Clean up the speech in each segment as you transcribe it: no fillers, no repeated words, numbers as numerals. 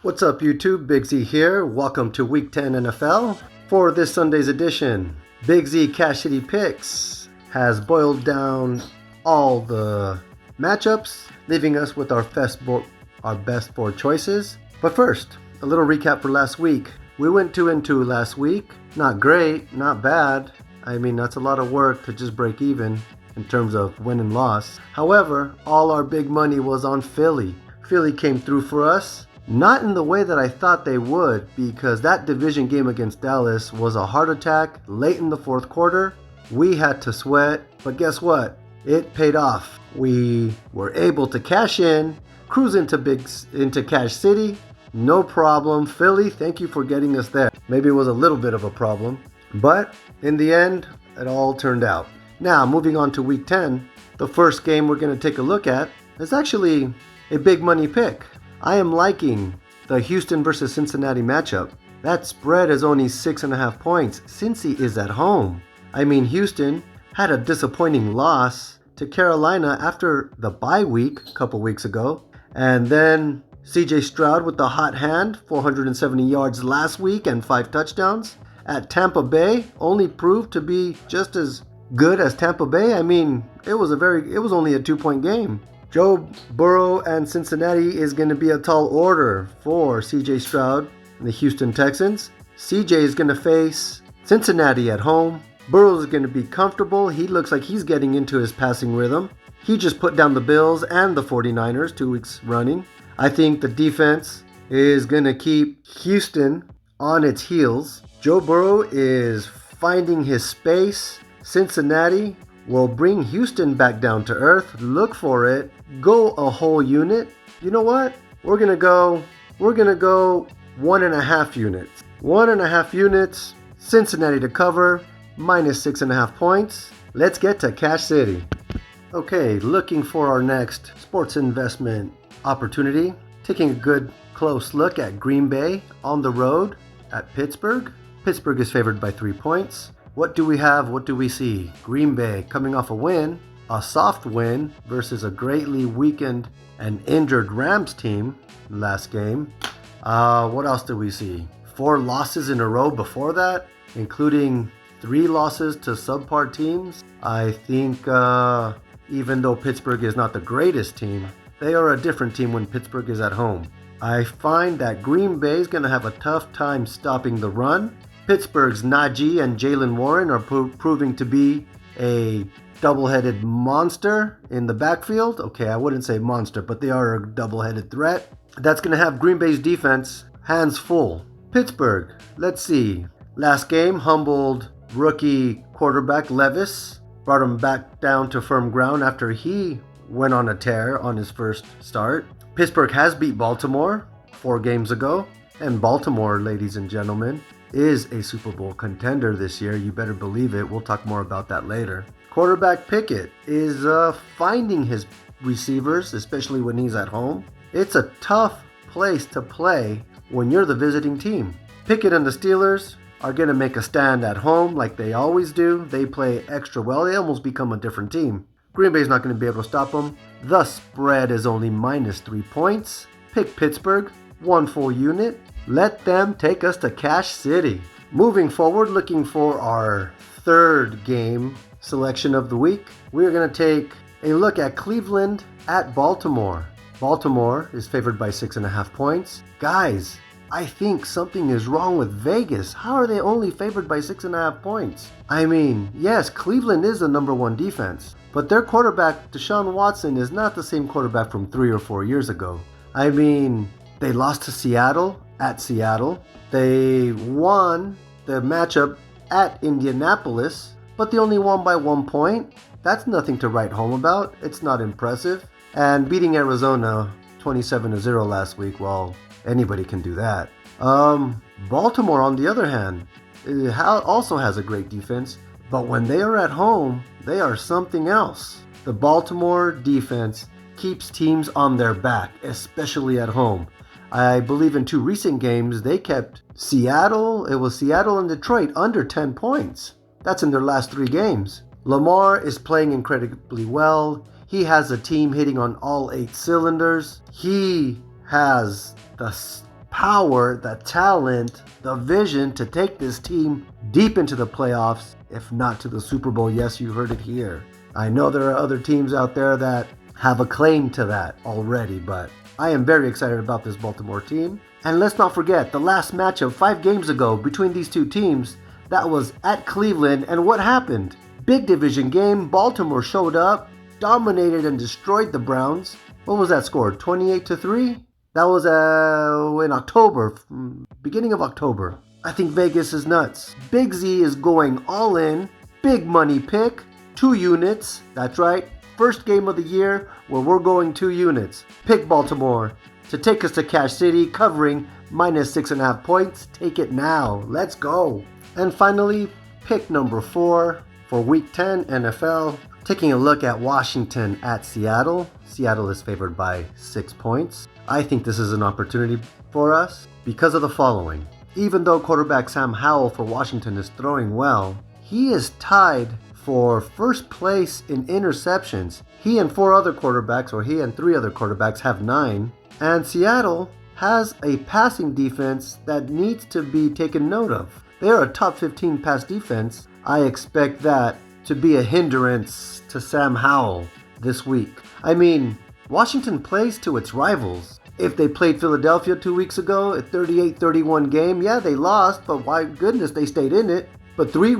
What's up, YouTube? Big Z here. Welcome to Week 10 NFL. For this Sunday's edition, Big Z CashCity Picks has boiled down all the matchups, leaving us with our best four choices. But first, a little recap for last week. We went 2-2 last week. Not great, not bad. I mean, that's a lot of work to just break even in terms of win and loss. However, all our big money was on Philly. Philly came through for us. Not in the way that I thought they would, because that division game against Dallas was a heart attack late in the fourth quarter. We had to sweat, but guess what? It paid off. We were able to cash in, cruise into Cash City. No problem. Philly, thank you for getting us there. Maybe it was a little bit of a problem, but in the end, it all turned out. Now, moving on to Week 10, the first game we're going to take a look at is actually a big money pick. I am liking the Houston versus Cincinnati matchup. That spread is only 6.5 points. Cincy is at home. I mean, Houston had a disappointing loss to Carolina after the bye week a couple weeks ago. And then CJ Stroud with the hot hand, 470 yards last week and 5 touchdowns. At Tampa Bay, only proved to be just as good as Tampa Bay. I mean, it was only a 2-point game. Joe Burrow and Cincinnati is going to be a tall order for CJ Stroud and the Houston Texans. CJ is going to face Cincinnati at home. Burrow is going to be comfortable. He looks like he's getting into his passing rhythm. He just put down the Bills and the 49ers 2 weeks running. I think the defense is going to keep Houston on its heels. Joe Burrow is finding his space. Cincinnati will bring Houston back down to earth. Look for it. Go a whole unit. You know what? We're gonna go 1.5 units. 1.5 units. Cincinnati to cover. -6.5 points. Let's get to Cash City. Okay, looking for our next sports investment opportunity. Taking a good close look at Green Bay on the road at Pittsburgh. Pittsburgh is favored by 3 points. What do we have? What do we see? Green Bay coming off a win, a soft win versus a greatly weakened and injured Rams team last game. What else do we see? 4 losses in a row before that, including 3 losses to subpar teams. I think even though Pittsburgh is not the greatest team, they are a different team when Pittsburgh is at home. I find that Green Bay is going to have a tough time stopping the run. Pittsburgh's Najee and Jalen Warren are proving to be a double-headed monster in the backfield. Okay, I wouldn't say monster, but they are a double-headed threat. That's going to have Green Bay's defense hands full. Pittsburgh, let's see. Last game humbled rookie quarterback Levis, brought him back down to firm ground after he went on a tear on his first start. Pittsburgh has beat Baltimore 4 games ago, and Baltimore, ladies and gentlemen, is a Super Bowl contender this year. You better believe it. We'll talk more about that later. Quarterback Pickett is finding his receivers, especially when he's at home. It's a tough place to play when you're the visiting team. Pickett and the Steelers are going to make a stand at home like they always do. They play extra well. They almost become a different team. Green Bay's not going to be able to stop them. The spread is only -3 points. Pick Pittsburgh, 1 full unit. Let them take us to Cash City. Moving forward, looking for our third game selection of the week, we're going to take a look at Cleveland at Baltimore. Baltimore is favored by 6.5 points. Guys, I think something is wrong with Vegas. How are they only favored by 6.5 points? I mean, yes, Cleveland is the number 1 defense, but their quarterback, Deshaun Watson, is not the same quarterback from 3 or 4 years ago. I mean, they lost to Seattle at Seattle. They won the matchup at Indianapolis, but they only won by 1 point. That's nothing to write home about. It's not impressive. And beating Arizona 27-0 last week, well, anybody can do that. Baltimore, on the other hand, also has a great defense, but when they are at home, they are something else. The Baltimore defense keeps teams on their back, especially at home. I believe in 2 recent games, they kept Seattle and Detroit under 10 points. That's in their last 3 games. Lamar is playing incredibly well. He has a team hitting on all 8 cylinders. He has the power, the talent, the vision to take this team deep into the playoffs, if not to the Super Bowl. Yes, you heard it here. I know there are other teams out there that have a claim to that already, but I am very excited about this Baltimore team. And let's not forget the last matchup 5 games ago between these two teams. That was at Cleveland, and what happened? Big division game. Baltimore showed up, dominated and destroyed the Browns. What was that score? 28-3? That was in October, beginning of October. I think Vegas is nuts. Big Z is going all in. Big money pick. 2 units. That's right. First game of the year where we're going 2 units. Pick Baltimore to take us to Cash City, covering minus 6.5 points. Take it now. Let's go. And finally, pick number 4 for Week 10 NFL. Taking a look at Washington at Seattle. Seattle is favored by 6 points. I think this is an opportunity for us because of the following. Even though quarterback Sam Howell for Washington is throwing well, he is tied for first place in interceptions. He and 3 other quarterbacks have 9. And Seattle has a passing defense that needs to be taken note of. They are a top 15 pass defense. I expect that to be a hindrance to Sam Howell this week. I mean, Washington plays to its rivals. If they played Philadelphia 2 weeks ago, a 38-31 game, yeah, they lost, but my goodness, they stayed in it. But 1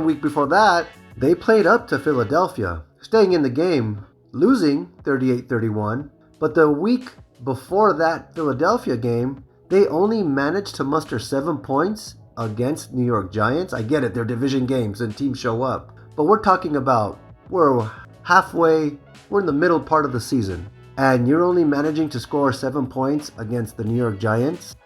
week before that, they played up to Philadelphia, staying in the game, losing 38-31. But the week before that Philadelphia game, they only managed to muster 7 points against New York Giants. I get it, they're division games and teams show up. But we're talking about, we're in the middle part of the season. And you're only managing to score 7 points against the New York Giants.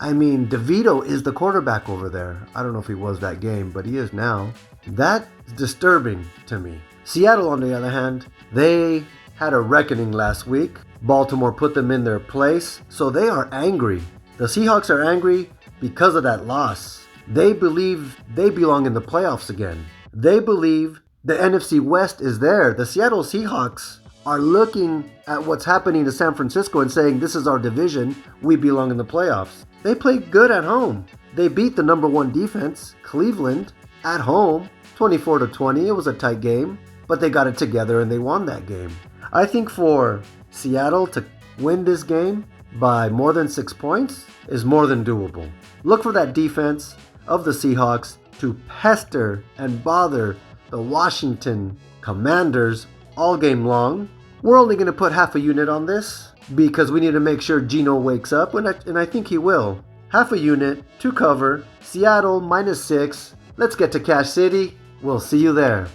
I mean, DeVito is the quarterback over there. I don't know if he was that game, but he is now. That's disturbing to me. Seattle, on the other hand, they had a reckoning last week. Baltimore put them in their place, so they are angry. The Seahawks are angry because of that loss. They believe they belong in the playoffs again. They believe the NFC West is there. The Seattle Seahawks are looking at what's happening to San Francisco and saying, this is our division, we belong in the playoffs. They played good at home. They beat the number 1 defense, Cleveland, at home, 24-20. It was a tight game, but they got it together and they won that game. I think for Seattle to win this game by more than 6 points is more than doable. Look for that defense of the Seahawks to pester and bother the Washington Commanders all game long. We're only going to put half a unit on this because we need to make sure Geno wakes up, and I think he will. Half a unit to cover. Seattle minus 6. Let's get to Cash City. We'll see you there.